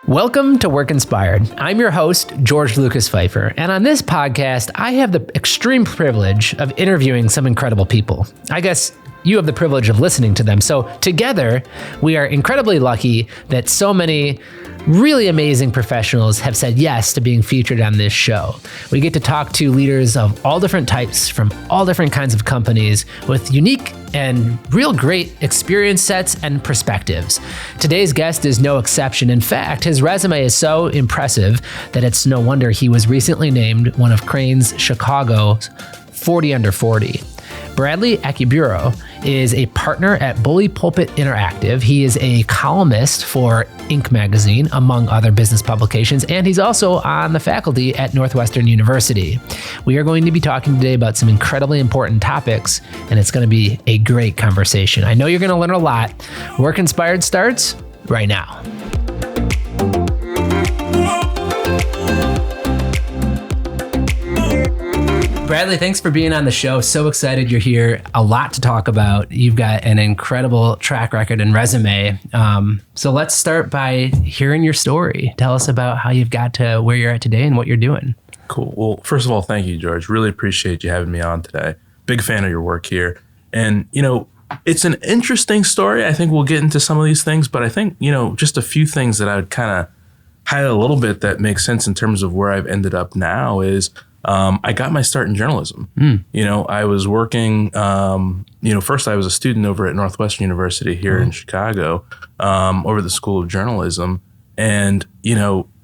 Welcome to Work Inspired. I'm your host, George Lucas Pfeiffer, and on this podcast, I have the extreme privilege of interviewing some incredible people. I guess you have the privilege of listening to them. So together, we are incredibly lucky that so many really amazing professionals have said yes to being featured on this show. We get to talk to leaders of all different types from all different kinds of companies with unique and real great experience sets and perspectives. Today's guest is no exception. In fact, his resume is so impressive that it's no wonder he was recently named one of Crain's Chicago's 40 Under 40. Bradley Akiburo is a partner at Bully Pulpit Interactive. He is a columnist for Inc. magazine, among other business publications, and he's also on the faculty at Northwestern University. We are going to be talking today about some incredibly important topics, and it's going to be a great conversation. I know you're going to learn a lot. Work Inspired starts right now. Bradley, thanks for being on the show. So excited you're here. A lot to talk about. You've got an incredible track record and resume. So let's start by hearing your story. Tell us about how you've got to where you're at today and what you're doing. Cool. Well, first of all, thank you, George. Really appreciate you having me on today. Big fan of your work here. And, it's an interesting story. I think we'll get into some of these things, but I think, just a few things that I would kind of highlight a little bit that makes sense in terms of where I've ended up now is I got my start in journalism. I was working, first I was a student over at Northwestern University here in Chicago, over the School of Journalism. And,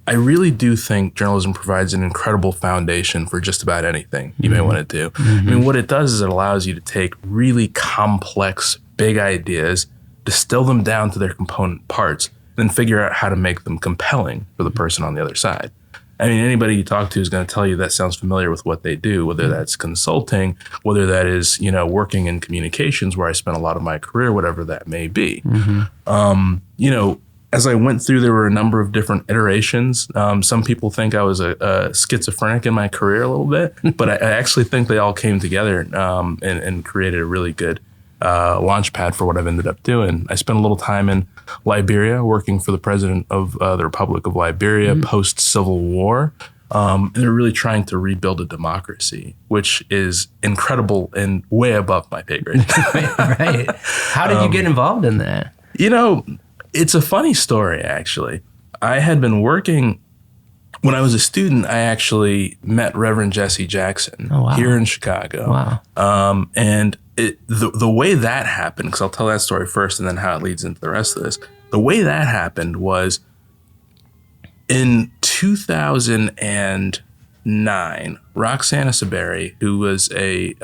I really do think journalism provides an incredible foundation for just about anything you may want to do. I mean, what it does is it allows you to take really complex, big ideas, distill them down to their component parts, then figure out how to make them compelling for the person on the other side. I mean, anybody you talk to is going to tell you that sounds familiar with what they do, whether that's consulting, whether that is, working in communications where I spent a lot of my career, whatever that may be. As I went through, there were a number of different iterations. Some people think I was a schizophrenic in my career a little bit, but I actually think they all came together and created a really good launch pad for what I've ended up doing. I spent a little time in Liberia working for the president of the Republic of Liberia post-Civil War. And they're really trying to rebuild a democracy, which is incredible and way above my pay grade. Right. How did you get involved in that? It's a funny story, actually. I had been working, when I was a student, I actually met Reverend Jesse Jackson here in Chicago. Wow. And the way that happened, because I'll tell that story first and then how it leads into the rest of this. The way that happened was in 2009, Roxana Saberi, who was a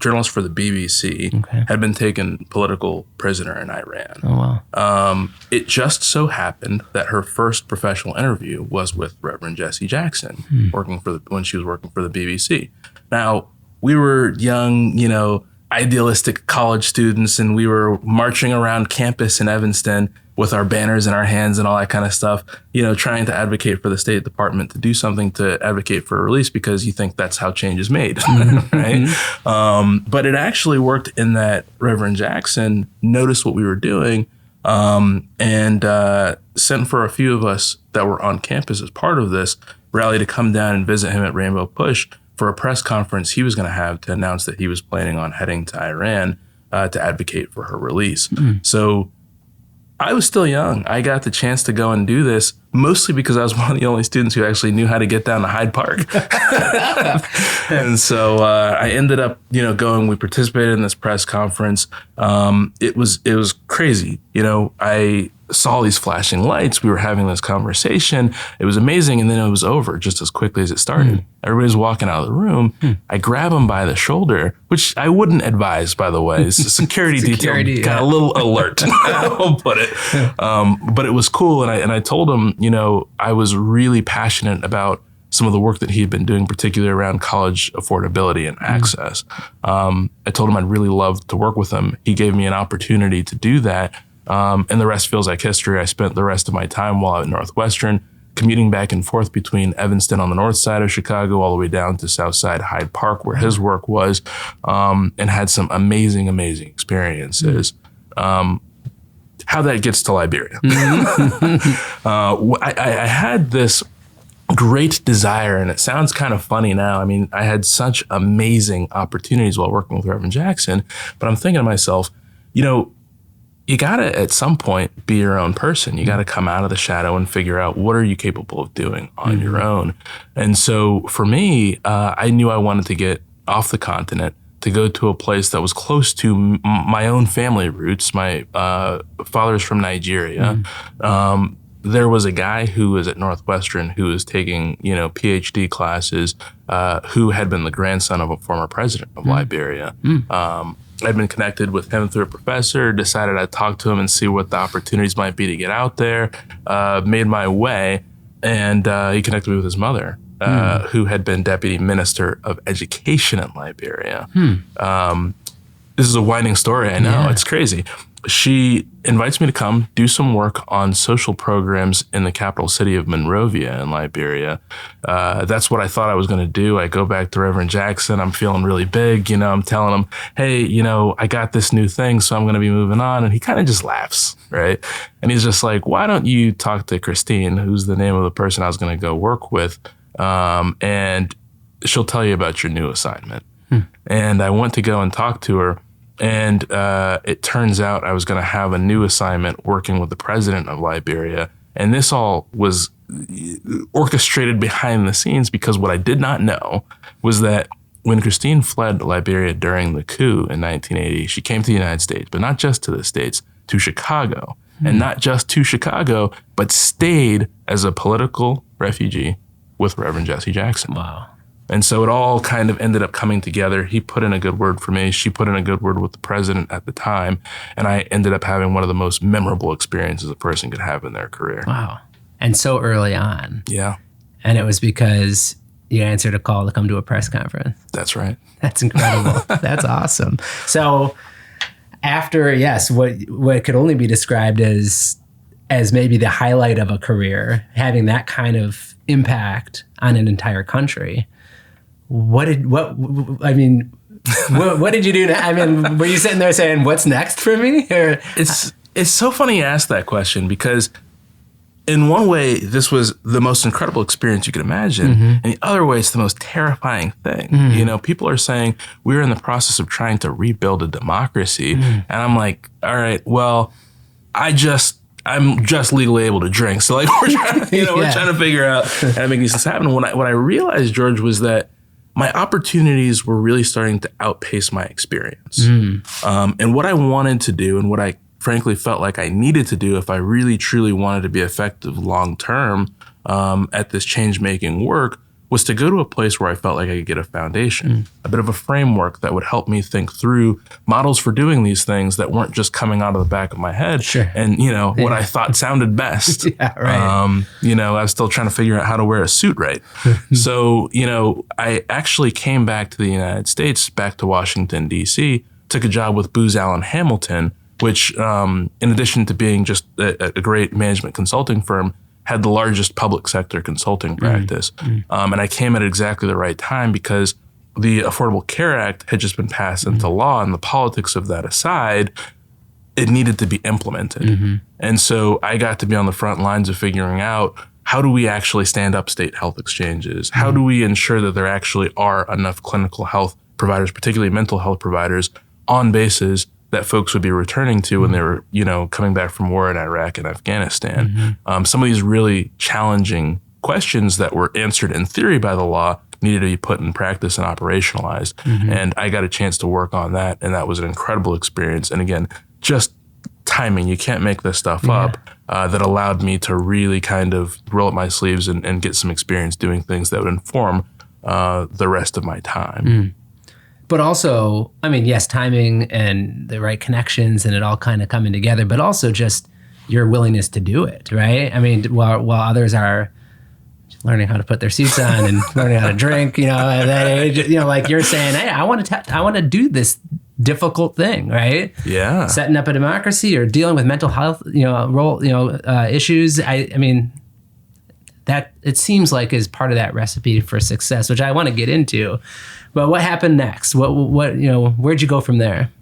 journalist for the BBC, had been taken political prisoner in Iran. Oh, wow. It just so happened that her first professional interview was with Reverend Jesse Jackson, when she was working for the BBC. Now, we were young, idealistic college students, and we were marching around campus in Evanston with our banners in our hands and all that kind of stuff, trying to advocate for the State Department to do something to advocate for a release because you think that's how change is made, right? But it actually worked in that Reverend Jackson noticed what we were doing and sent for a few of us that were on campus as part of this rally to come down and visit him at Rainbow Push for a press conference he was going to have to announce that he was planning on heading to Iran to advocate for her release. So I was still young. I got the chance to go and do this mostly because I was one of the only students who actually knew how to get down to Hyde Park. And so I ended up, going. We participated in this press conference. It was crazy. I saw these flashing lights. We were having this conversation. It was amazing. And then it was over just as quickly as it started. Everybody's walking out of the room. I grab him by the shoulder, which I wouldn't advise, by the way. It's a security detail, kind of a little alert, I'll put it. But it was cool. And I told him, I was really passionate about some of the work that he had been doing, particularly around college affordability and access. I told him I'd really love to work with him. He gave me an opportunity to do that. And the rest feels like history. I spent the rest of my time while at Northwestern commuting back and forth between Evanston on the north side of Chicago all the way down to South Side Hyde Park, where his work was, and had some amazing, amazing experiences. how that gets to Liberia. I had this great desire, and it sounds kind of funny now. I mean, I had such amazing opportunities while working with Reverend Jackson, but I'm thinking to myself, you know, you gotta at some point be your own person. You gotta come out of the shadow and figure out what are you capable of doing on your own. And so for me, I knew I wanted to get off the continent, to go to a place that was close to my own family roots. My father's from Nigeria. There was a guy who was at Northwestern who was taking, you know, PhD classes, who had been the grandson of a former president of Liberia. I'd been connected with him through a professor, decided I'd talk to him and see what the opportunities might be to get out there, made my way, and he connected me with his mother, who had been deputy minister of education in Liberia. This is a winding story, I know, it's crazy. She invites me to come do some work on social programs in the capital city of Monrovia in Liberia. That's what I thought I was going to do. I go back to Reverend Jackson. I'm feeling really big. You know, I'm telling him, hey, you know, I got this new thing, so I'm going to be moving on. And he kind of just laughs, right? And he's just like, why don't you talk to Christine, who's the name of the person I was going to go work with, and she'll tell you about your new assignment. And I went to go and talk to her. And it turns out I was going to have a new assignment working with the president of Liberia. And this all was orchestrated behind the scenes, because what I did not know was that when Christine fled Liberia during the coup in 1980, she came to the United States, but not just to the States, to Chicago. And not just to Chicago, but stayed as a political refugee with Reverend Jesse Jackson. Wow. And so it all kind of ended up coming together. He put in a good word for me. She put in a good word with the president at the time. And I ended up having one of the most memorable experiences a person could have in their career. Wow. And so early on. Yeah. And it was because you answered a call to come to a press conference. That's right. That's incredible. That's awesome. So after, yes, what could only be described as maybe the highlight of a career, having that kind of impact on an entire country, what did you do? I mean, were you sitting there saying, what's next for me? Or? It's so funny you ask that question, because in one way, this was the most incredible experience you could imagine. And the other way, it's the most terrifying thing. You know, people are saying we're in the process of trying to rebuild a democracy. And I'm like, all right, well, I'm just legally able to drink. So like we're trying to, we're trying to figure out how to make these things happen. What I realized, George, was that my opportunities were really starting to outpace my experience. And what I wanted to do, and what I frankly felt like I needed to do if I really truly wanted to be effective long-term at this change-making work, was to go to a place where I felt like I could get a foundation, a bit of a framework that would help me think through models for doing these things that weren't just coming out of the back of my head. And, what I thought sounded best. I was still trying to figure out how to wear a suit right. So, I actually came back to the United States, back to Washington, D.C., took a job with Booz Allen Hamilton, which, in addition to being just a great management consulting firm, had the largest public sector consulting practice. And I came at exactly the right time, because the Affordable Care Act had just been passed into law, and the politics of that aside, it needed to be implemented. And so I got to be on the front lines of figuring out, how do we actually stand up state health exchanges? How do we ensure that there actually are enough clinical health providers, particularly mental health providers, on bases that folks would be returning to when they were, coming back from war in Iraq and Afghanistan. Some of these really challenging questions that were answered in theory by the law needed to be put in practice and operationalized. And I got a chance to work on that, and that was an incredible experience. And again, just timing, you can't make this stuff up, that allowed me to really kind of roll up my sleeves and get some experience doing things that would inform the rest of my time. But also, I mean, yes, timing and the right connections and it all kind of coming together, but also just your willingness to do it, right? I mean, while others are learning how to put their suits on and learning how to drink, at that age, like you're saying, hey, I want to do this difficult thing, right? Yeah. Setting up a democracy or dealing with mental health, issues. I mean, that it seems like is part of that recipe for success, which I want to get into. But what happened next? Where'd you go from there?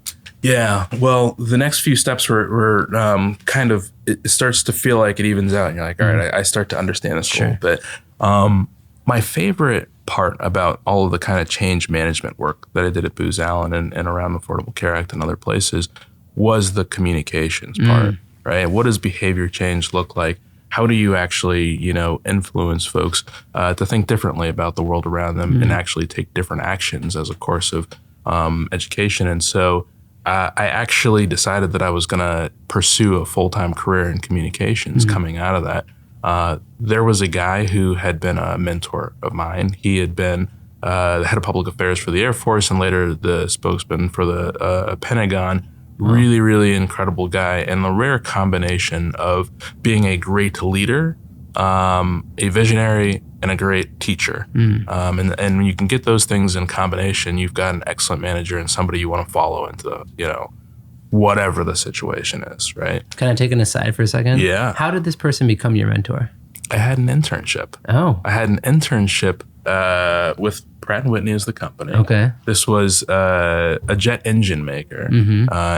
Yeah. Well, the next few steps were kind of, it starts to feel like it evens out. And you're like, all right, I start to understand this a little bit. My favorite part about all of the kind of change management work that I did at Booz Allen and around the Affordable Care Act and other places was the communications part, right? What does behavior change look like? How do you actually, influence folks to think differently about the world around them and actually take different actions as a course of education? And so I actually decided that I was going to pursue a full-time career in communications coming out of that. There was a guy who had been a mentor of mine. He had been the head of public affairs for the Air Force and later the spokesman for the Pentagon. Really, really incredible guy, and the rare combination of being a great leader, a visionary, and a great teacher. And when you can get those things in combination, you've got an excellent manager and somebody you want to follow into, whatever the situation is, right? Can I take an aside for a second? Yeah. How did this person become your mentor? I had an internship. Oh. I had an internship with Pratt & Whitney as the company. Okay. This was a jet engine maker,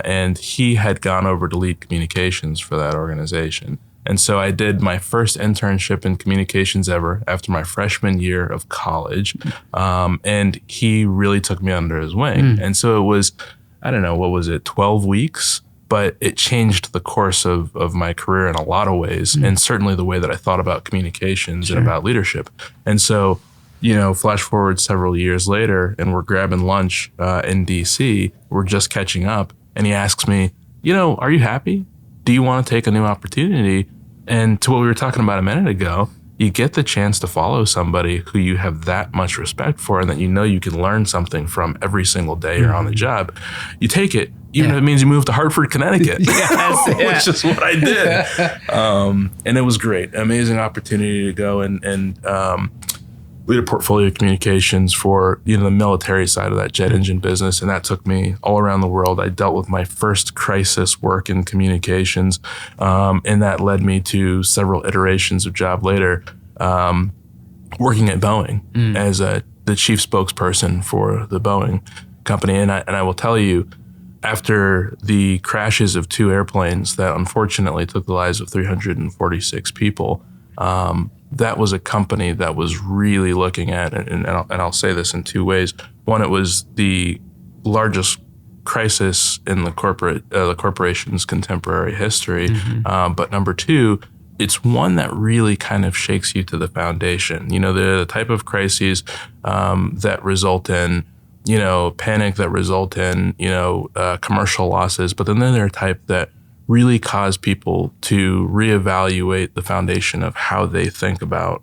and he had gone over to lead communications for that organization. And so I did my first internship in communications ever after my freshman year of college, and he really took me under his wing. And so it was, I don't know, what was it, 12 weeks? But it changed the course of my career in a lot of ways, and certainly the way that I thought about communications and about leadership. And so, flash forward several years later, and we're grabbing lunch in DC. We're just catching up, and he asks me, are you happy? Do you want to take a new opportunity? And to what we were talking about a minute ago, you get the chance to follow somebody who you have that much respect for and that you can learn something from every single day you're on the job. You take it, even if it means you move to Hartford, Connecticut, which is what I did. And it was great. Amazing opportunity to go and lead a portfolio of communications for the military side of that jet engine business, and that took me all around the world. I dealt with my first crisis work in communications, and that led me to several iterations of job later, working at Boeing as the chief spokesperson for the Boeing company. And I will tell you, after the crashes of 2 airplanes that unfortunately took the lives of 346 people, that was a company that was really looking at, and I'll say this in 2 ways. One, it was the largest crisis in the corporation's contemporary history. But number 2, it's one that really kind of shakes you to the foundation. They're the type of crises that result in, panic, that result in, commercial losses. But then they're a type that really cause people to reevaluate the foundation of how they think about,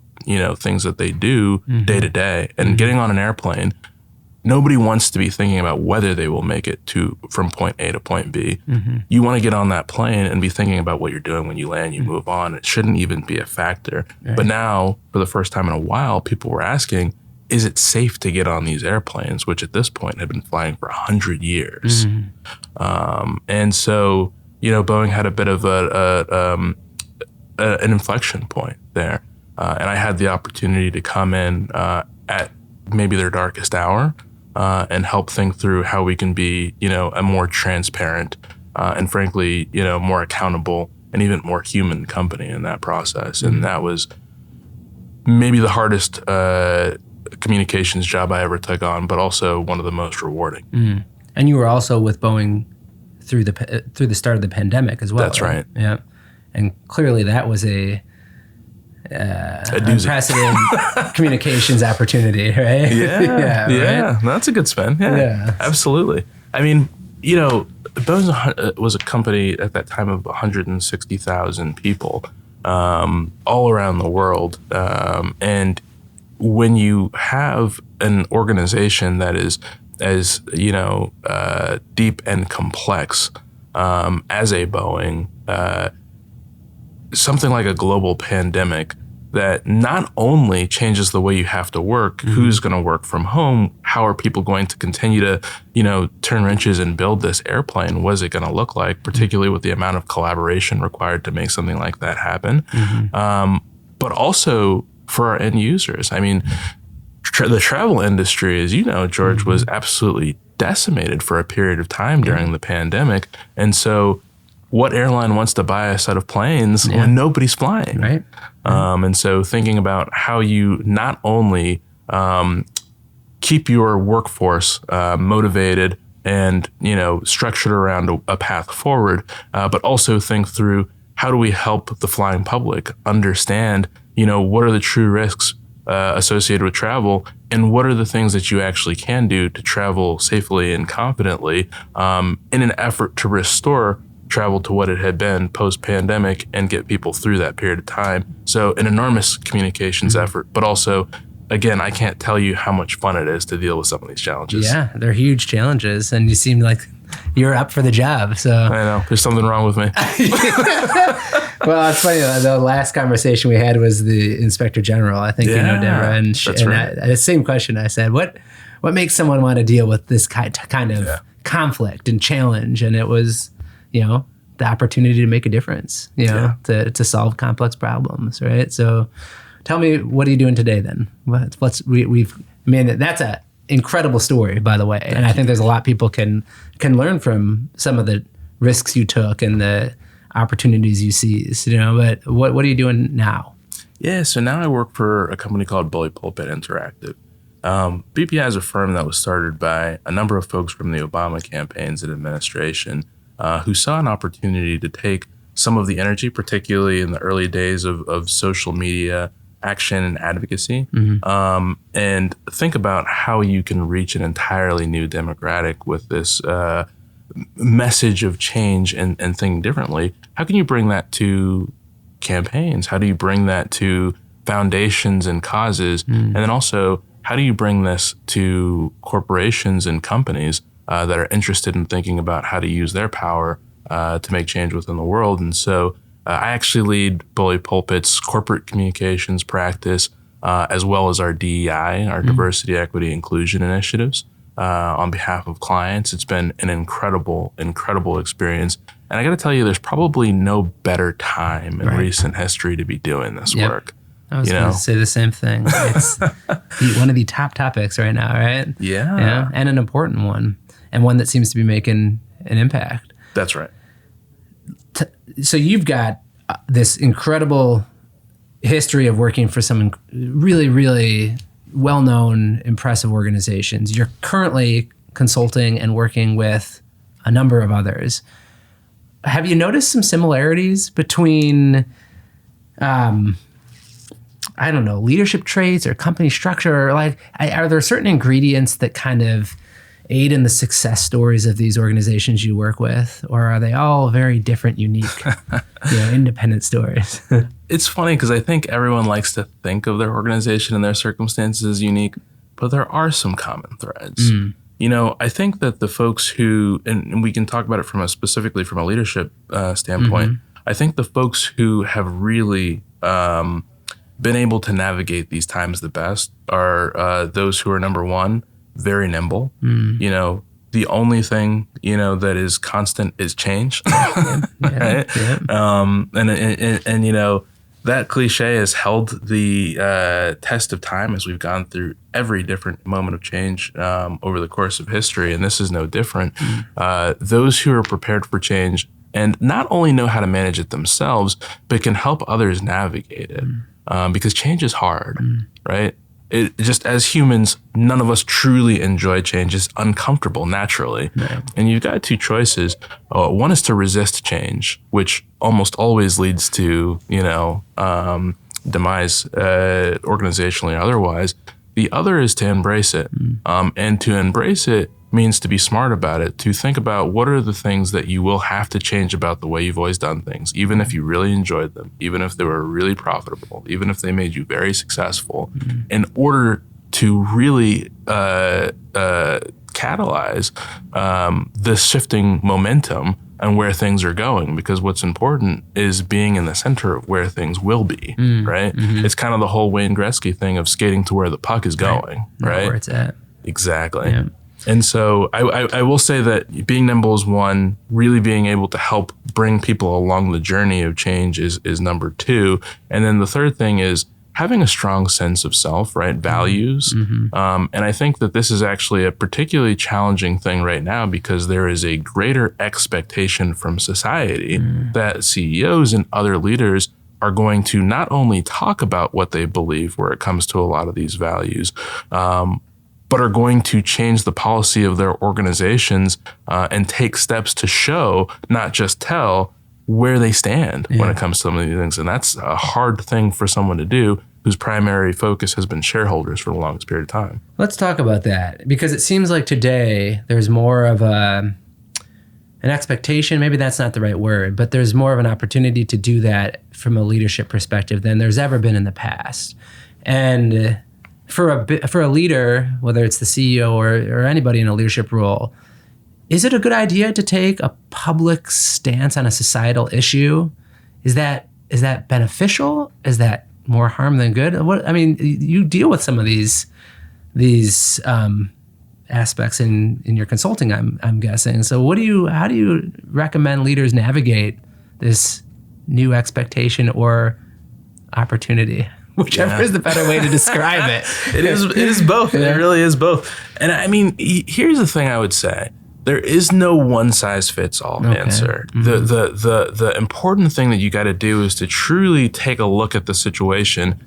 things that they do day to day. And getting on an airplane, nobody wants to be thinking about whether they will make it from point A to point B. You want to get on that plane and be thinking about what you're doing when you land, you move on. It shouldn't even be a factor. Right. But now, for the first time in a while, people were asking, is it safe to get on these airplanes, which at this point had been flying for 100 years? And so, Boeing had a bit of an inflection point there. And I had the opportunity to come in at maybe their darkest hour and help think through how we can be, a more transparent and frankly, more accountable and even more human company in that process. And that was maybe the hardest communications job I ever took on, but also one of the most rewarding. And you were also with Boeing through the start of the pandemic as well. That's right. Yeah, and clearly that was a unprecedented communications opportunity, right? Yeah, right? That's a good spin. Yeah, absolutely. I mean, Boeing was a company at that time of 160,000 people all around the world, and when you have an organization that is as deep and complex as a Boeing, something like a global pandemic that not only changes the way you have to work, who's going to work from home, how are people going to continue to, turn wrenches and build this airplane? What is it going to look like, particularly with the amount of collaboration required to make something like that happen? But also for our end users. I mean, the travel industry, as you know, George, was absolutely decimated for a period of time during the pandemic. And so what airline wants to buy a set of planes when nobody's flying? Right. And so thinking about how you not only keep your workforce motivated and, structured around a path forward, but also think through how do we help the flying public understand, what are the true risks associated with travel, and what are the things that you actually can do to travel safely and confidently in an effort to restore travel to what it had been post-pandemic and get people through that period of time. So an enormous communications effort, but also, again, I can't tell you how much fun it is to deal with some of these challenges. Yeah, they're huge challenges, and you seem like you're up for the job. So I know there's something wrong with me. Well, it's funny. The last conversation we had was the Inspector General. I think Deborah, and the same question I said, "What makes someone want to deal with this kind of conflict and challenge?" And it was, the opportunity to make a difference. To solve complex problems. Right. So, tell me, what are you doing today then? That's a incredible story, by the way. And I think there's a lot people can learn from some of the risks you took and the opportunities you seized, but what are you doing now? Yeah, so now I work for a company called Bully Pulpit Interactive. BPI is a firm that was started by a number of folks from the Obama campaigns and administration who saw an opportunity to take some of the energy, particularly in the early days of social media action and advocacy, and think about how you can reach an entirely new demographic with this message of change and thinking differently. How can you bring that to campaigns? How do you bring that to foundations and causes? And then also, how do you bring this to corporations and companies that are interested in thinking about how to use their power to make change within the world? And so I actually lead Bully Pulpit's corporate communications practice, as well as our DEI, our diversity, equity, inclusion initiatives on behalf of clients. It's been an incredible, incredible experience. And I got to tell you, there's probably no better time in recent history to be doing this work. I was going to say the same thing. It's one of the top topics right now, right? Yeah. And an important one, and one that seems to be making an impact. That's right. So you've got this incredible history of working for some really, really well-known, impressive organizations. You're currently consulting and working with a number of others. Have you noticed some similarities between, leadership traits or company structure? Are there certain ingredients that kind of aid in the success stories of these organizations you work with, or are they all very different, unique, independent stories? It's funny because I think everyone likes to think of their organization and their circumstances as unique, but there are some common threads. I think that the folks who, and we can talk about it specifically from a leadership standpoint, I think the folks who have really been able to navigate these times the best are those who are, number one, very nimble. The only thing, that is constant is change. Right? And that cliche has held the test of time as we've gone through every different moment of change over the course of history. And this is no different. Those who are prepared for change and not only know how to manage it themselves, but can help others navigate it. Because change is hard, right? It just, as humans, none of us truly enjoy change. It's uncomfortable naturally. Yeah. And you've got two choices. One is to resist change, which almost always leads to, demise, organizationally or otherwise. The other is to embrace it. And to embrace it means to be smart about it, to think about what are the things that you will have to change about the way you've always done things, even if you really enjoyed them, even if they were really profitable, even if they made you very successful, in order to really catalyze the shifting momentum and where things are going. Because what's important is being in the center of where things will be, right? It's kind of the whole Wayne Gretzky thing of skating to where the puck is going, right? Where it's at. Exactly. Yeah. And so I will say that being nimble is one, really being able to help bring people along the journey of change is number two. And then the third thing is having a strong sense of self, right? Values. And I think that this is actually a particularly challenging thing right now because there is a greater expectation from society that CEOs and other leaders are going to not only talk about what they believe where it comes to a lot of these values, but are going to change the policy of their organizations and take steps to show, not just tell, where they stand when it comes to some of these things. And that's a hard thing for someone to do whose primary focus has been shareholders for the longest period of time. Let's talk about that, because it seems like today there's more of an expectation, maybe that's not the right word, but there's more of an opportunity to do that from a leadership perspective than there's ever been in the past. And for a leader, whether it's the CEO or anybody in a leadership role, is it a good idea to take a public stance on a societal issue? Is that beneficial? Is that more harm than good? You deal with some of these aspects in your consulting, I'm guessing. So how do you recommend leaders navigate this new expectation or opportunity? Whichever is the better way to describe it. It is both. It really is both. And I mean, here's the thing I would say. There is no one size fits all answer. The important thing that you got to do is to truly take a look at the situation,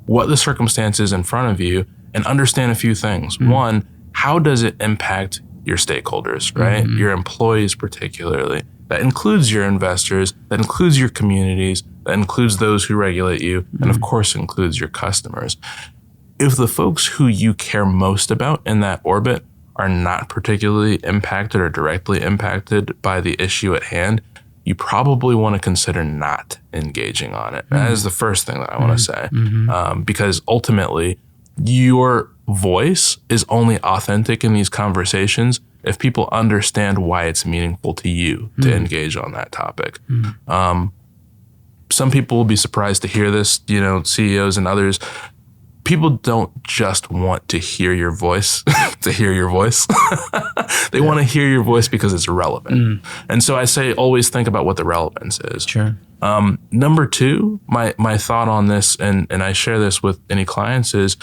what the circumstances in front of you, and understand a few things. One, how does it impact your stakeholders, right? Your employees particularly. That includes your investors, that includes your communities, that includes those who regulate you, and of course includes your customers. If the folks who you care most about in that orbit are not particularly impacted or directly impacted by the issue at hand, you probably want to consider not engaging on it. That is the first thing that I want to say, because ultimately your voice is only authentic in these conversations if people understand why it's meaningful to you to engage on that topic. Some people will be surprised to hear this, CEOs and others. People don't just want to hear your voice to hear your voice. They want to hear your voice because it's relevant. And so I say always think about what the relevance is. Sure. Number two, my thought on this, and I share this with any clients, is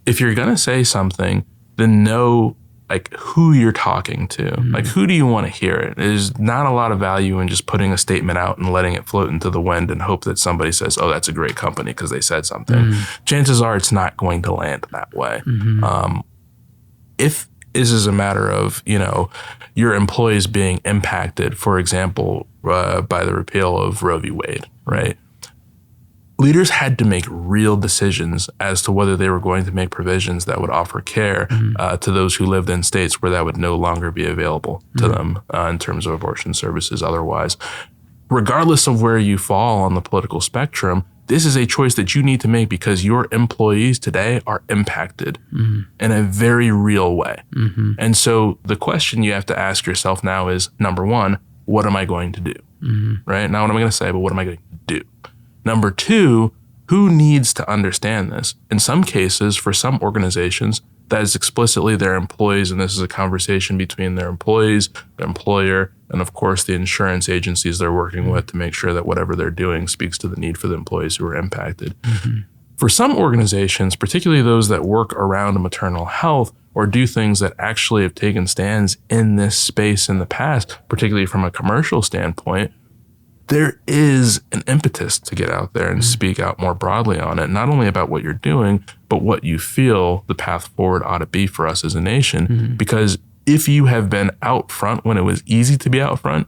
if you're going to say something, then know like who you're talking to. Like, who do you want to hear it? There's not a lot of value in just putting a statement out and letting it float into the wind and hope that somebody says, oh, that's a great company because they said something. Chances are it's not going to land that way. If this is a matter of, your employees being impacted, for example, by the repeal of Roe v. Wade, right? Leaders had to make real decisions as to whether they were going to make provisions that would offer care to those who lived in states where that would no longer be available to them in terms of abortion services otherwise. Regardless of where you fall on the political spectrum, this is a choice that you need to make because your employees today are impacted in a very real way. And so the question you have to ask yourself now is, number one, what am I going to do? Right? Not what am I going to say, but what am I going to do? Number two, who needs to understand this? In some cases, for some organizations, that is explicitly their employees, and this is a conversation between their employees, their employer, and of course the insurance agencies they're working with to make sure that whatever they're doing speaks to the need for the employees who are impacted. For some organizations, particularly those that work around maternal health or do things that actually have taken stands in this space in the past, particularly from a commercial standpoint, there is an impetus to get out there and speak out more broadly on it, not only about what you're doing, but what you feel the path forward ought to be for us as a nation. Because if you have been out front when it was easy to be out front,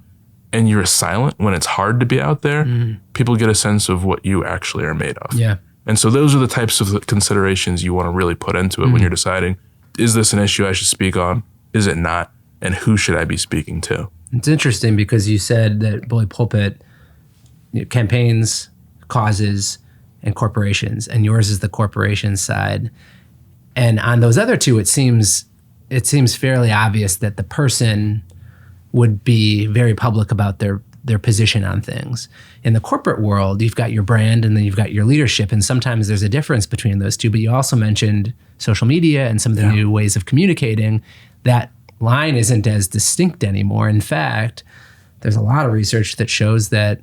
and you're silent when it's hard to be out there, people get a sense of what you actually are made of. Yeah. And so those are the types of considerations you want to really put into it when you're deciding, is this an issue I should speak on? Is it not? And who should I be speaking to? It's interesting because you said that Bully Pulpit campaigns, causes, and corporations, and yours is the corporation side. And on those other two, it seems fairly obvious that the person would be very public about their position on things. In the corporate world, you've got your brand and then you've got your leadership, and sometimes there's a difference between those two. But you also mentioned social media and some of the new ways of communicating. That line isn't as distinct anymore. In fact, there's a lot of research that shows that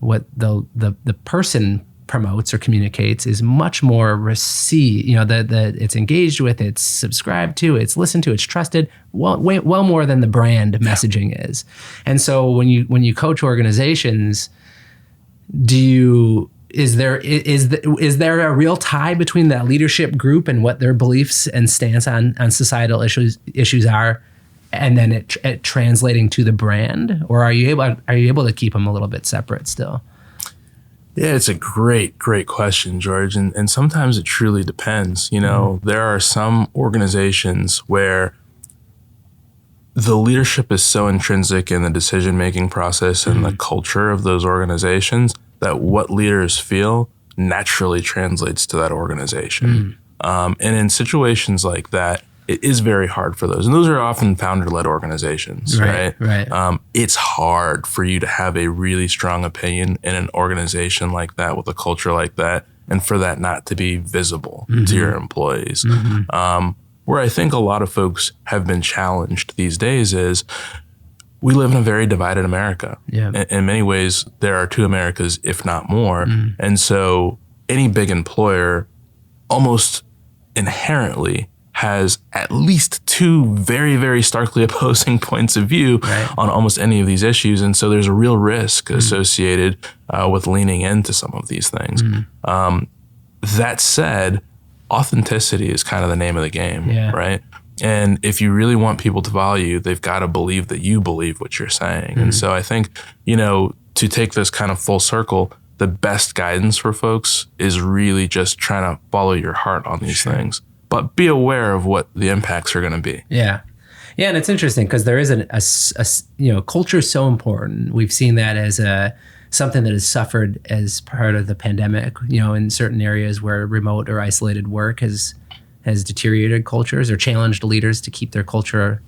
what the person promotes or communicates is much more that it's engaged with, it's subscribed to, it's listened to, it's trusted, well more than the brand messaging is. And so when you coach organizations, is there a real tie between that leadership group and what their beliefs and stance on societal issues are, and then it translating to the brand, or are you able to keep them a little bit separate still? Yeah, it's a great question, George. And sometimes it truly depends. There are some organizations where the leadership is so intrinsic in the decision-making process and the culture of those organizations that what leaders feel naturally translates to that organization. And in situations like that, it is very hard for those. And those are often founder-led organizations, right? It's hard for you to have a really strong opinion in an organization like that with a culture like that, and for that not to be visible to your employees. Where I think a lot of folks have been challenged these days is we live in a very divided America. In many ways, there are two Americas, if not more. And so any big employer almost inherently has at least two very, very starkly opposing points of view on almost any of these issues. And so there's a real risk associated with leaning into some of these things. That said, authenticity is kind of the name of the game, right? And if you really want people to value you, they've got to believe that you believe what you're saying. And so I think, to take this kind of full circle, the best guidance for folks is really just trying to follow your heart on these things. But be aware of what the impacts are going to be. Yeah, and it's interesting because there is culture is so important. We've seen that as something that has suffered as part of the pandemic. In certain areas where remote or isolated work has deteriorated cultures or challenged leaders to keep their culture,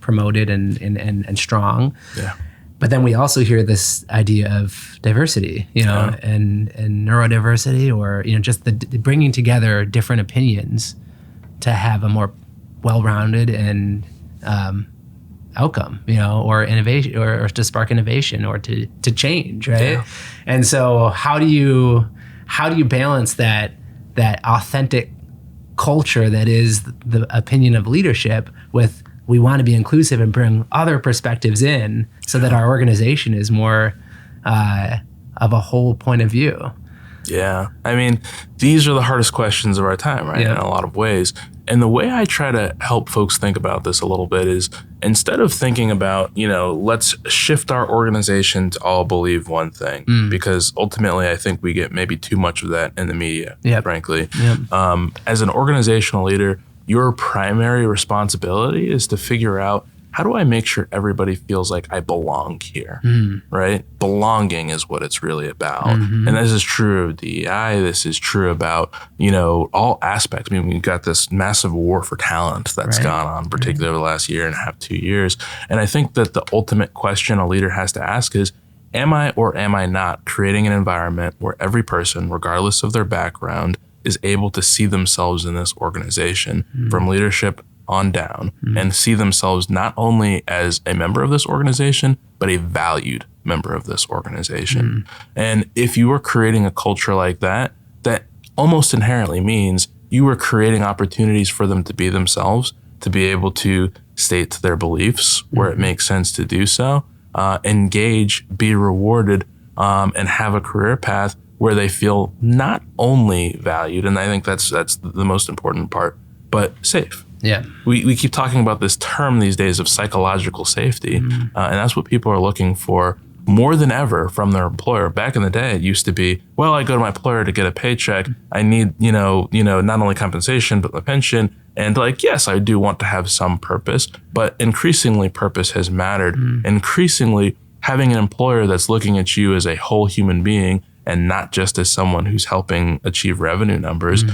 promoted and strong. Yeah. But then we also hear this idea of diversity, and neurodiversity, or just the bringing together different opinions to have a more well-rounded and outcome, or innovation, or to spark innovation, or to change, right? Yeah. And so how do you balance that authentic culture that is the opinion of leadership with, we want to be inclusive and bring other perspectives in so that our organization is more of a whole point of view? Yeah. I mean, these are the hardest questions of our time, right? In a lot of ways. And the way I try to help folks think about this a little bit is, instead of thinking about, let's shift our organization to all believe one thing, because ultimately I think we get maybe too much of that in the media, frankly. As an organizational leader, your primary responsibility is to figure out, how do I make sure everybody feels like I belong here, right? Belonging is what it's really about. And this is true of DEI. This is true about, all aspects. I mean, we've got this massive war for talent that's gone on, particularly over the last year and a half, 2 years. And I think that the ultimate question a leader has to ask is, am I or am I not creating an environment where every person, regardless of their background, is able to see themselves in this organization from leadership on down, and see themselves not only as a member of this organization, but a valued member of this organization. And if you are creating a culture like that, that almost inherently means you are creating opportunities for them to be themselves, to be able to state their beliefs where it makes sense to do so, engage, be rewarded, and have a career path where they feel not only valued, and I think that's the most important part, but safe. Yeah. We keep talking about this term these days of psychological safety, and that's what people are looking for more than ever from their employer. Back in the day, it used to be, well, I go to my employer to get a paycheck. I need, not only compensation, but my pension. And yes, I do want to have some purpose, but increasingly purpose has mattered. Increasingly, having an employer that's looking at you as a whole human being and not just as someone who's helping achieve revenue numbers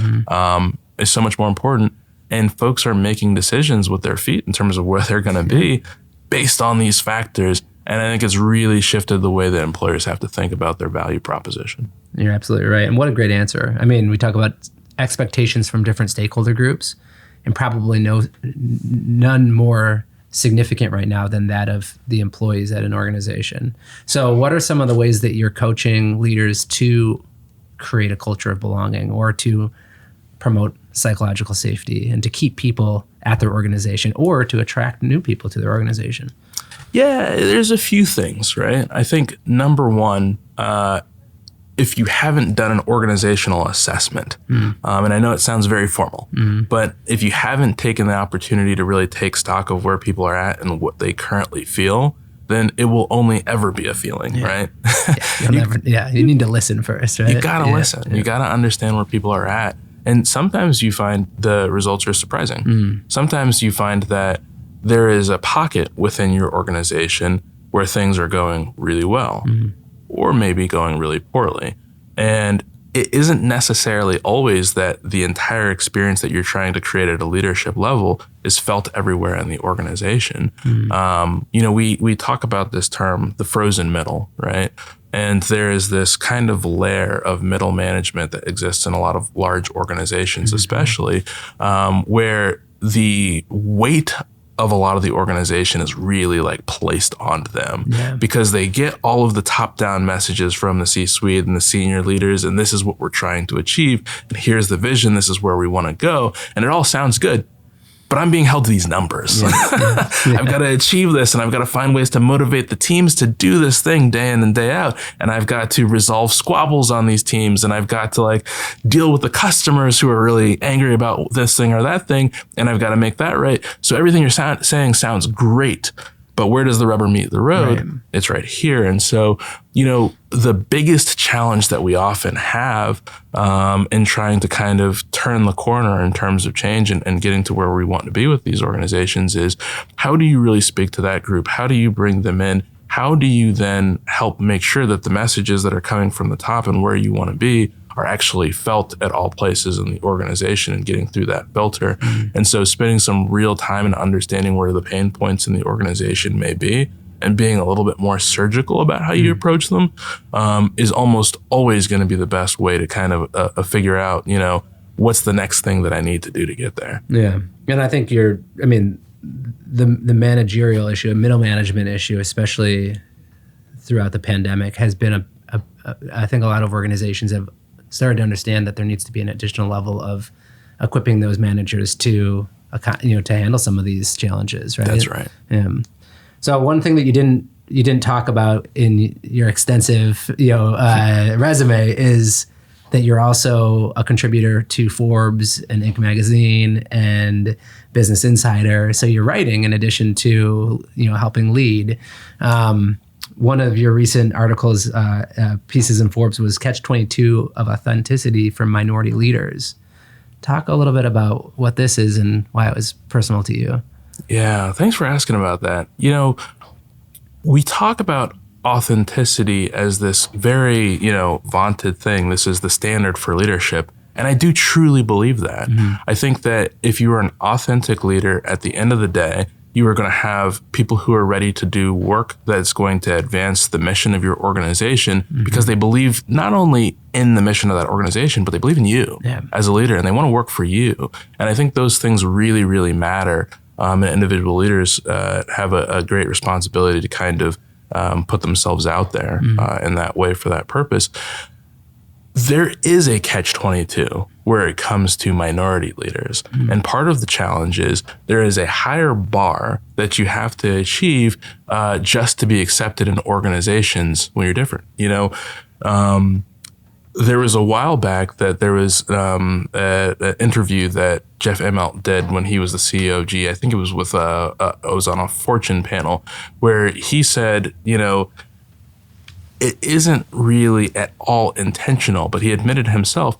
is so much more important. And folks are making decisions with their feet in terms of where they're going to be based on these factors. And I think it's really shifted the way that employers have to think about their value proposition. You're absolutely right. And what a great answer. I mean, we talk about expectations from different stakeholder groups, and probably none more significant right now than that of the employees at an organization. So what are some of the ways that you're coaching leaders to create a culture of belonging or to promote psychological safety and to keep people at their organization or to attract new people to their organization? Yeah, there's a few things, right? I think number one, if you haven't done an organizational assessment, and I know it sounds very formal, but if you haven't taken the opportunity to really take stock of where people are at and what they currently feel, then it will only ever be a feeling, right? You need to listen first, right? You gotta listen. Yeah. You gotta understand where people are at. And sometimes you find the results are surprising. Sometimes you find that there is a pocket within your organization where things are going really well, or maybe going really poorly. And it isn't necessarily always that the entire experience that you're trying to create at a leadership level is felt everywhere in the organization. We talk about this term, the frozen middle, right? And there is this kind of layer of middle management that exists in a lot of large organizations, especially where the weight of a lot of the organization is really like placed onto them because they get all of the top-down messages from the C-suite and the senior leaders, and this is what we're trying to achieve, and here's the vision, this is where we want to go, and it all sounds good, but I'm being held to these numbers. I've got to achieve this, and I've got to find ways to motivate the teams to do this thing day in and day out. And I've got to resolve squabbles on these teams, and I've got to like deal with the customers who are really angry about this thing or that thing, and I've got to make that right. So everything you're saying sounds great, but where does the rubber meet the road? Right. It's right here. And so, the biggest challenge that we often have in trying to kind of turn the corner in terms of change and getting to where we want to be with these organizations is, how do you really speak to that group? How do you bring them in? How do you then help make sure that the messages that are coming from the top and where you want to be are actually felt at all places in the organization and getting through that filter? And so spending some real time and understanding where the pain points in the organization may be and being a little bit more surgical about how you approach them is almost always going to be the best way to kind of figure out, what's the next thing that I need to do to get there. Yeah. And I think the managerial issue, middle management issue, especially throughout the pandemic, has been I think a lot of organizations have started to understand that there needs to be an additional level of equipping those managers to handle some of these challenges, right? That's right. So one thing that you didn't talk about in your extensive resume is that you're also a contributor to Forbes and Inc. magazine and Business Insider. So you're writing in addition to helping lead. One of your recent articles, pieces in Forbes, was Catch-22 of Authenticity from Minority Leaders. Talk a little bit about what this is and why it was personal to you. Yeah, thanks for asking about that. We talk about authenticity as this very, vaunted thing. This is the standard for leadership. And I do truly believe that. I think that if you are an authentic leader, at the end of the day, you are going to have people who are ready to do work that's going to advance the mission of your organization because they believe not only in the mission of that organization, but they believe in you as a leader and they want to work for you. And I think those things really, really matter. And individual leaders have a great responsibility to kind of put themselves out there in that way for that purpose. There is a catch-22 where it comes to minority leaders. And part of the challenge is there is a higher bar that you have to achieve just to be accepted in organizations when you're different. There was a while back that there was an interview that Jeff Immelt did when he was the CEO of GE. I think it was with it was on a Fortune panel where he said, it isn't really at all intentional, but he admitted himself,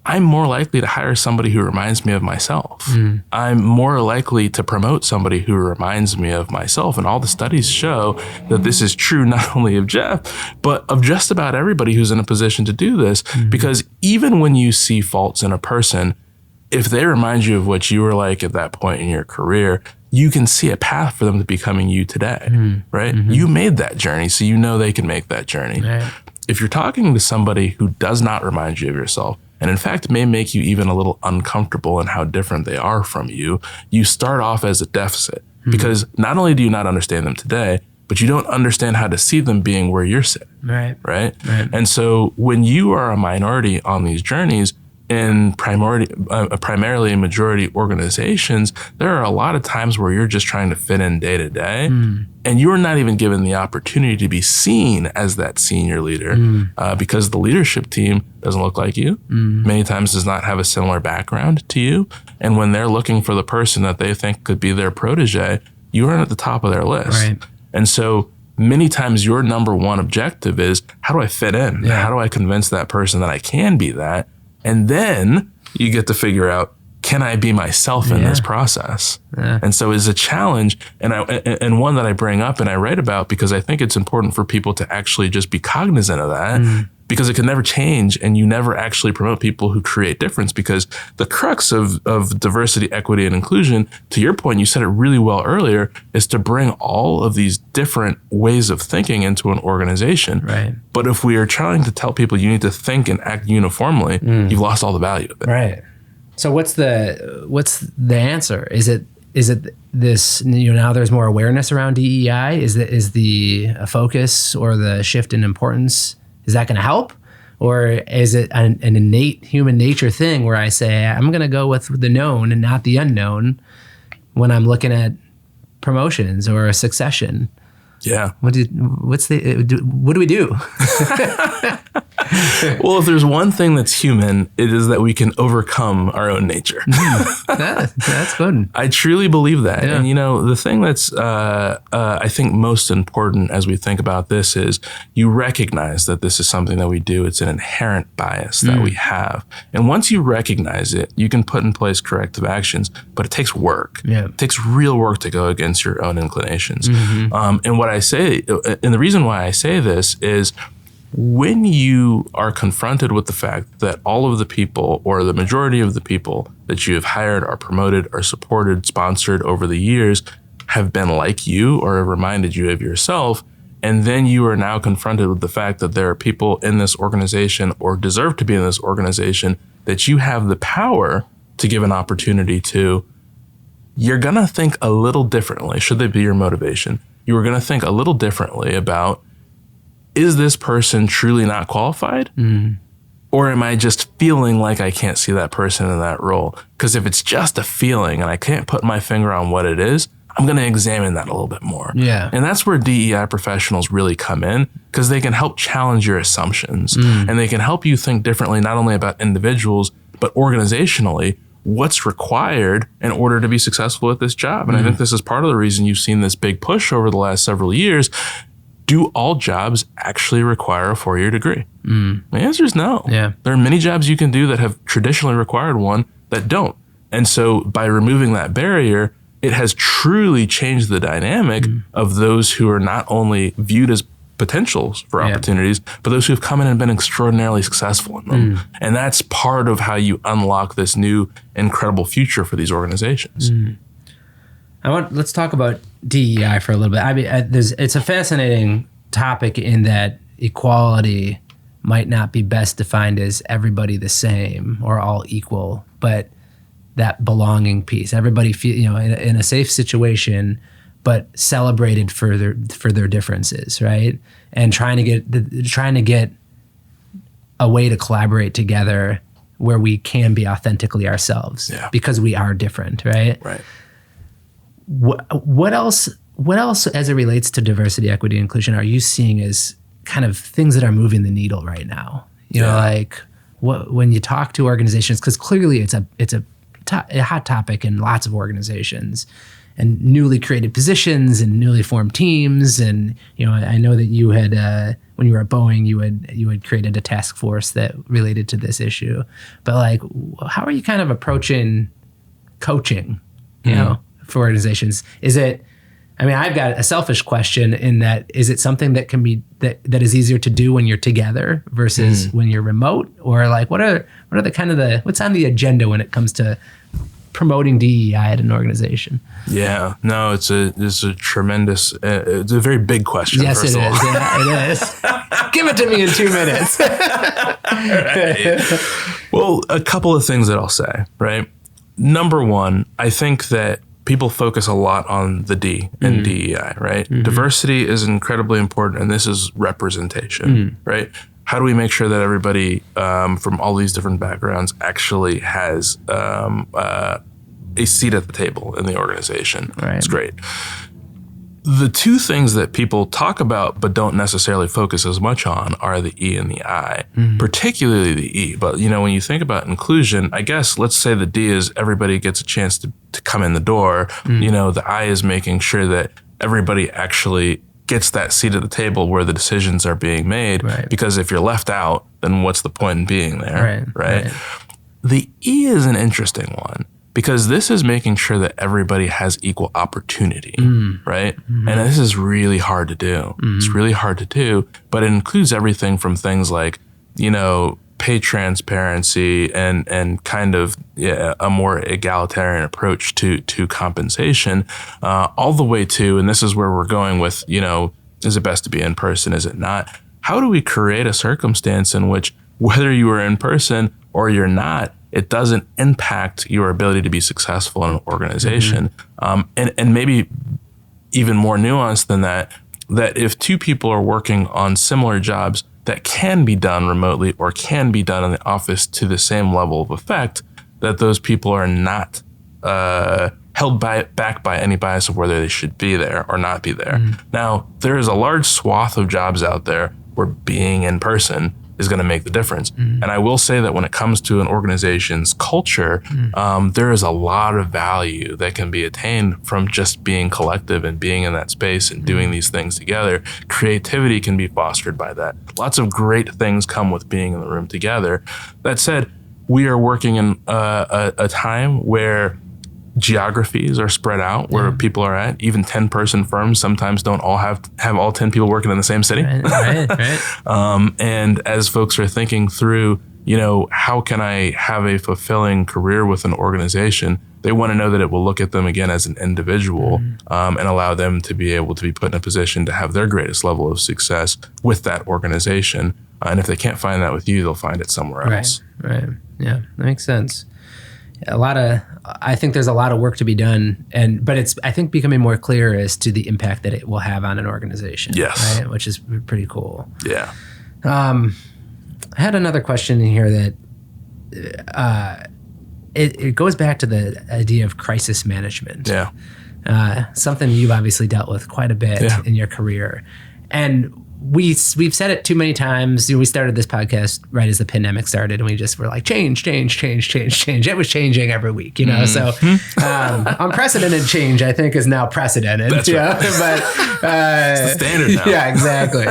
I'm more likely to hire somebody who reminds me of myself. I'm more likely to promote somebody who reminds me of myself. And all the studies show that this is true not only of Jeff, but of just about everybody who's in a position to do this. Because even when you see faults in a person, if they remind you of what you were like at that point in your career, you can see a path for them to becoming you today, right? You made that journey, so you know they can make that journey. If you're talking to somebody who does not remind you of yourself, and in fact may make you even a little uncomfortable in how different they are from you, you start off as a deficit. Because not only do you not understand them today, but you don't understand how to see them being where you're sitting. Right. And so when you are a minority on these journeys in primarily in majority organizations, there are a lot of times where you're just trying to fit in day to day, and you're not even given the opportunity to be seen as that senior leader because the leadership team doesn't look like you, many times does not have a similar background to you. And when they're looking for the person that they think could be their protege, you aren't at the top of their list. Right. And so many times your number one objective is, how do I fit in? How do I convince that person that I can be that? And then you get to figure out, can I be myself in this process? And so it's a challenge, and one that I bring up and I write about because I think it's important for people to actually just be cognizant of that, because it can never change, and you never actually promote people who create difference. Because the crux of diversity, equity, and inclusion, to your point, you said it really well earlier, is to bring all of these different ways of thinking into an organization. Right. But if we are trying to tell people you need to think and act uniformly, you've lost all the value of it. Right. So what's the answer? Is it this, now there's more awareness around DEI? Is the focus or the shift in importance, is that going to help? Or is it an innate human nature thing where I say, I'm going to go with the known and not the unknown when I'm looking at promotions or a succession? Yeah. What do we do? Well, if there's one thing that's human, it is that we can overcome our own nature. That's good. I truly believe that. Yeah. And, the thing that's, I think most important as we think about this is you recognize that this is something that we do. It's an inherent bias that we have. And once you recognize it, you can put in place corrective actions, but it takes work. Yeah. It takes real work to go against your own inclinations. And what I say, and the reason why I say this is, when you are confronted with the fact that all of the people, or the majority of the people that you have hired, are promoted, are supported, sponsored over the years, have been like you or have reminded you of yourself, and then you are now confronted with the fact that there are people in this organization or deserve to be in this organization that you have the power to give an opportunity to, you're going to think a little differently. Should they be your motivation? You are going to think a little differently about, is this person truly not qualified? Or am I just feeling like I can't see that person in that role? Because if it's just a feeling and I can't put my finger on what it is, I'm going to examine that a little bit more. Yeah. And that's where DEI professionals really come in, because they can help challenge your assumptions and they can help you think differently, not only about individuals, but organizationally, what's required in order to be successful at this job. And I think this is part of the reason you've seen this big push over the last several years. Do all jobs actually require a 4-year degree? The answer is no. Yeah. There are many jobs you can do that have traditionally required one that don't. And so by removing that barrier, it has truly changed the dynamic of those who are not only viewed as potentials for opportunities, but those who have come in and been extraordinarily successful in them. And that's part of how you unlock this new incredible future for these organizations. Let's talk about DEI for a little bit. I mean, it's a fascinating topic in that equality might not be best defined as everybody the same or all equal, but that belonging piece. Everybody feel, in a safe situation, but celebrated for their differences, right? And trying to get a way to collaborate together where we can be authentically ourselves, because we are different, right? Right. What else as it relates to diversity, equity, and inclusion are you seeing as kind of things that are moving the needle right now? Like when you talk to organizations, because clearly it's a hot topic in lots of organizations, and newly created positions and newly formed teams. And I know that you had when you were at Boeing, you had created a task force that related to this issue. But like, how are you kind of approaching coaching? For organizations? Is it, I've got a selfish question in that, is it something that can be, that is easier to do when you're together versus when you're remote? Or like, what are the what's on the agenda when it comes to promoting DEI at an organization? Yeah, no, it's a tremendous, it's a very big question. Yes, it is. Yeah, it is. Give it to me in 2 minutes. Right. Well, a couple of things that I'll say, right? Number one, I think that people focus a lot on the D in DEI, right? Diversity is incredibly important, and this is representation, right? How do we make sure that everybody from all these different backgrounds actually has a seat at the table in the organization? Right. It's great. The two things that people talk about but don't necessarily focus as much on are the E and the I, particularly the E. But, when you think about inclusion, I guess let's say the D is everybody gets a chance to come in the door. The I is making sure that everybody actually gets that seat at the table where the decisions are being made. Right. Because if you're left out, then what's the point in being there? Right. The E is an interesting one, because this is making sure that everybody has equal opportunity, right? And this is really hard to do. It's really hard to do, but it includes everything from things like, pay transparency and kind of a more egalitarian approach to compensation, all the way to, and this is where we're going with, is it best to be in person? Is it not? How do we create a circumstance in which whether you are in person or you're not, it doesn't impact your ability to be successful in an organization? And maybe even more nuanced than that if two people are working on similar jobs that can be done remotely or can be done in the office to the same level of effect, that those people are not held back by any bias of whether they should be there or not be there. Now, there is a large swath of jobs out there where being in person is going to make the difference. And I will say that when it comes to an organization's culture, there is a lot of value that can be attained from just being collective and being in that space and doing these things together. Creativity can be fostered by that. Lots of great things come with being in the room together. That said, we are working in a time where geographies are spread out where people are at. Even 10-person firms sometimes don't all have all 10 people working in the same city. Right. And as folks are thinking through, how can I have a fulfilling career with an organization? They want to know that it will look at them again as an individual and allow them to be able to be put in a position to have their greatest level of success with that organization. And if they can't find that with you, they'll find it somewhere else. Right. Yeah, that makes sense. I think there's a lot of work to be done, but it's, I think, becoming more clear as to the impact that it will have on an organization. Yes. Right? Which is pretty cool. Yeah. I had another question in here that it goes back to the idea of crisis management. Yeah. Something you've obviously dealt with quite a bit in your career. And we've said it too many times. We started this podcast right as the pandemic started, and we just were like, change. It was changing every week, So unprecedented change, I think, is now precedented. That's right. But it's the standard now. Yeah, exactly.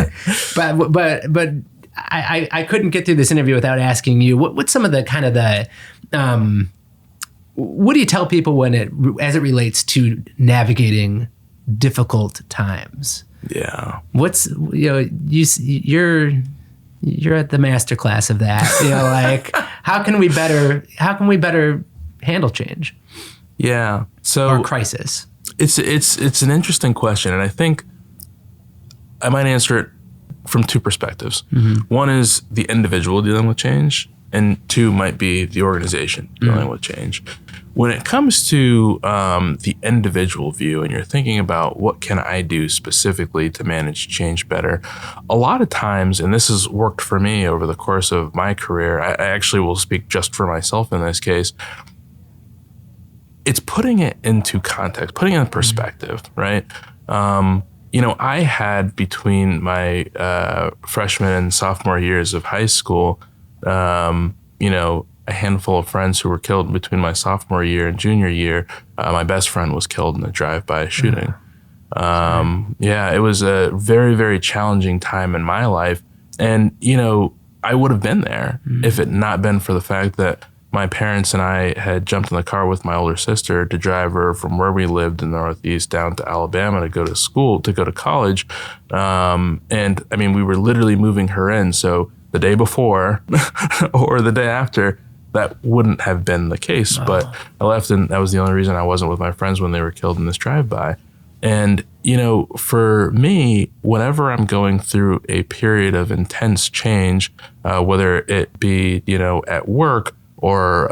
But I couldn't get through this interview without asking you what's some of the kind of the what do you tell people as it relates to navigating difficult times? Yeah. What's, you're at the master class of that, like how can we better handle change? Yeah. So, or crisis. It's an interesting question. And I think I might answer it from two perspectives. One is the individual dealing with change, and two might be the organization dealing with change. When it comes to the individual view, and you're thinking about what can I do specifically to manage change better, a lot of times, and this has worked for me over the course of my career, I actually will speak just for myself in this case, it's putting it into context, putting it in perspective, right? I had between my freshman and sophomore years of high school, a handful of friends who were killed between my sophomore year and junior year. My best friend was killed in a drive-by shooting. It was a very, very challenging time in my life. And, I would have been there if it not been for the fact that my parents and I had jumped in the car with my older sister to drive her from where we lived in the Northeast down to Alabama to go to college. We were literally moving her in. So the day before or the day after, that wouldn't have been the case. But I left, and that was the only reason I wasn't with my friends when they were killed in this drive-by. And, for me, whenever I'm going through a period of intense change, whether it be, at work or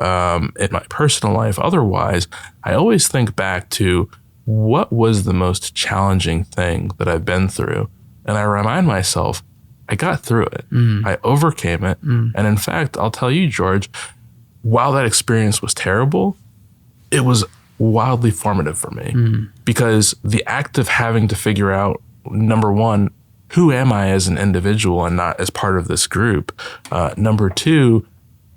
in my personal life otherwise, I always think back to what was the most challenging thing that I've been through. And I remind myself, I got through it. I overcame it. And in fact, I'll tell you, George, while that experience was terrible, it was wildly formative for me because the act of having to figure out, number one, who am I as an individual and not as part of this group? Number two,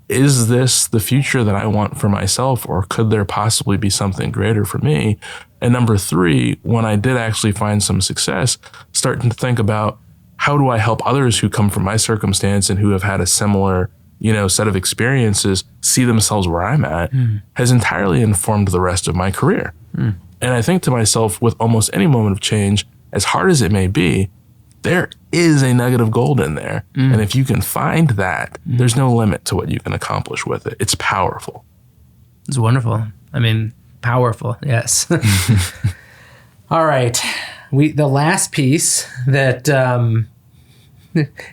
is this the future that I want for myself, or could there possibly be something greater for me? And number three, when I did actually find some success, starting to think about how do I help others who come from my circumstance and who have had a similar, set of experiences see themselves where I'm at, has entirely informed the rest of my career. And I think to myself, with almost any moment of change, as hard as it may be, there is a nugget of gold in there. And if you can find that, there's no limit to what you can accomplish with it. It's powerful. It's wonderful. I mean, powerful. Yes. All right. The last piece that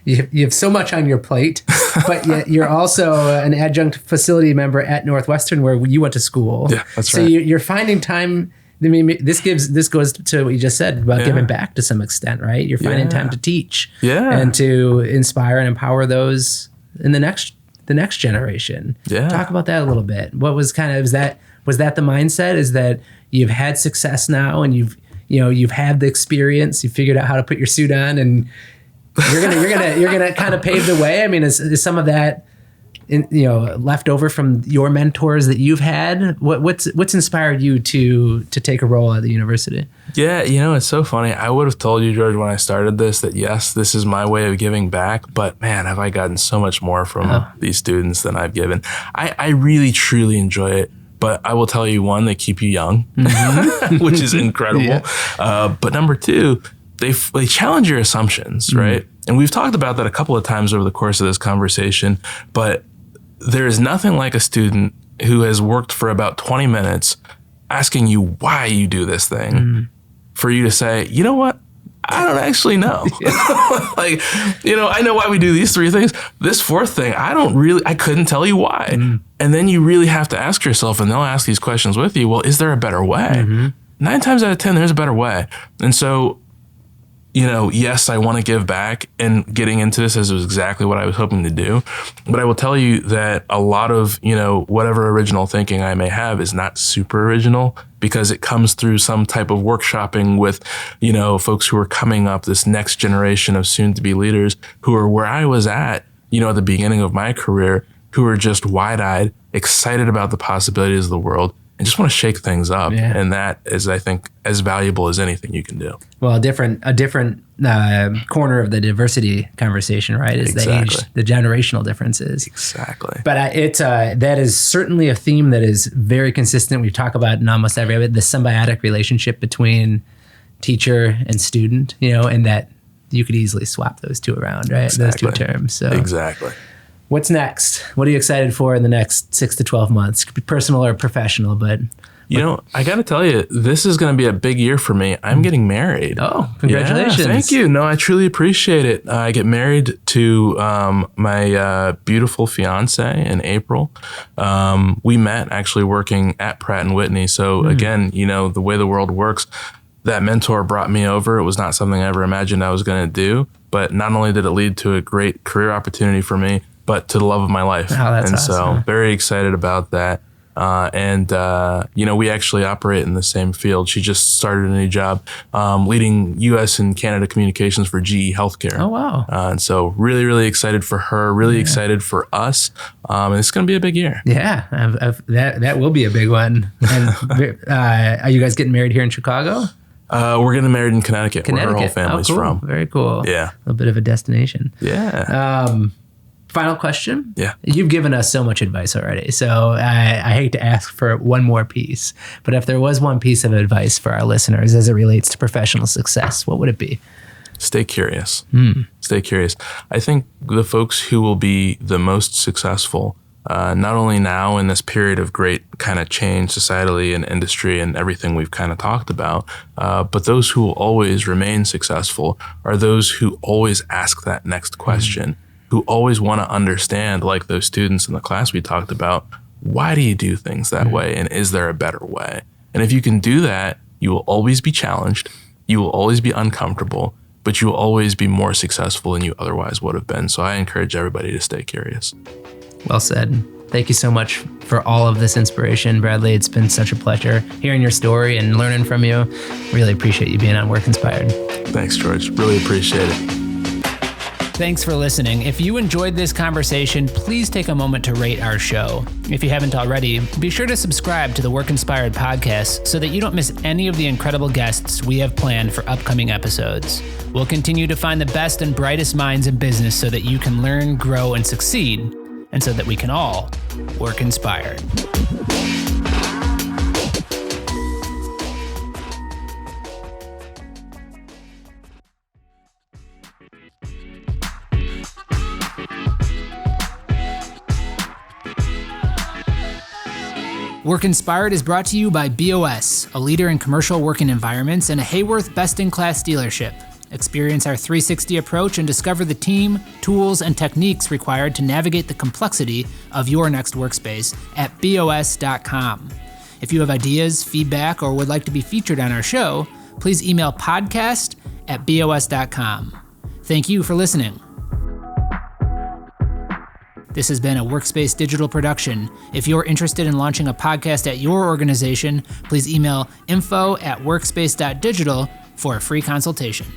you have so much on your plate, but yet you're also an adjunct facility member at Northwestern where you went to school. Yeah, that's right. So you're finding time. I mean, this goes to what you just said about giving back to some extent, right? You're finding time to teach and to inspire and empower those in the next generation. Yeah. Talk about that a little bit. What was was that the mindset? Is that you've had success now and you've had the experience, you figured out how to put your suit on, and you're gonna kind of pave the way. I mean, is some of that left over from your mentors that you've had? What's inspired you to take a role at the university? Yeah, it's so funny. I would have told you, George, when I started this, that yes, this is my way of giving back, but man, have I gotten so much more from these students than I've given. I really, truly enjoy it. But I will tell you, one, they keep you young, which is incredible. Yeah. But number two, they challenge your assumptions, right? And we've talked about that a couple of times over the course of this conversation, but there is nothing like a student who has worked for about 20 minutes asking you why you do this thing for you to say, you know what? I don't actually know. I know why we do these three things. This fourth thing, I couldn't tell you why. And then you really have to ask yourself, and they'll ask these questions with you, well, is there a better way? 9 times out of 10, there's a better way. And so, yes, I want to give back, and getting into this is exactly what I was hoping to do. But I will tell you that a lot of, whatever original thinking I may have is not super original, because it comes through some type of workshopping with, folks who are coming up, this next generation of soon to be leaders who are where I was at, at the beginning of my career, who are just wide-eyed, excited about the possibilities of the world, and just want to shake things up. Yeah. And that is, I think, as valuable as anything you can do. Well, a different corner of the diversity conversation, right? Is exactly. the generational differences. Exactly. But that is certainly a theme that is very consistent. We talk about in almost every of it, the symbiotic relationship between teacher and student, and that you could easily swap those two around, right? Exactly. Those two terms. So. Exactly. What's next? What are you excited for in the next 6 to 12 months? Could be personal or professional, but... I got to tell you, this is going to be a big year for me. I'm getting married. Oh, congratulations. Yeah, thank you. No, I truly appreciate it. I get married to my beautiful fiance in April. We met actually working at Pratt & Whitney. So again, the way the world works, that mentor brought me over. It was not something I ever imagined I was going to do. But not only did it lead to a great career opportunity for me, but to the love of my life. Oh, that's awesome. So very excited about that. We actually operate in the same field. She just started a new job leading U.S. and Canada communications for GE Healthcare. Oh, wow. And so really, really excited for her, really excited for us. And it's going to be a big year. Yeah, that will be a big one. And are you guys getting married here in Chicago? We're getting married in Connecticut, where her whole family's from. Very cool. Yeah. A bit of a destination. Yeah. Final question. Yeah. You've given us so much advice already, so I hate to ask for one more piece, but if there was one piece of advice for our listeners as it relates to professional success, what would it be? Stay curious. Stay curious. I think the folks who will be the most successful, not only now in this period of great kind of change societally and industry and everything we've kind of talked about, but those who will always remain successful are those who always ask that next question. who always want to understand, like those students in the class we talked about, why do you do things that way? And is there a better way? And if you can do that, you will always be challenged. You will always be uncomfortable, but you will always be more successful than you otherwise would have been. So I encourage everybody to stay curious. Well said. Thank you so much for all of this inspiration, Bradley. It's been such a pleasure hearing your story and learning from you. Really appreciate you being on Work Inspired. Thanks, George. Really appreciate it. Thanks for listening. If you enjoyed this conversation, please take a moment to rate our show. If you haven't already, be sure to subscribe to the Work Inspired podcast so that you don't miss any of the incredible guests we have planned for upcoming episodes. We'll continue to find the best and brightest minds in business so that you can learn, grow, and succeed, and so that we can all work inspired. Work Inspired is brought to you by BOS, a leader in commercial working environments and a Hayworth best-in-class dealership. Experience our 360 approach and discover the team, tools, and techniques required to navigate the complexity of your next workspace at BOS.com. If you have ideas, feedback, or would like to be featured on our show, please email podcast@BOS.com. Thank you for listening. This has been a Workspace digital production. If you're interested in launching a podcast at your organization, please email info@workspace.digital for a free consultation.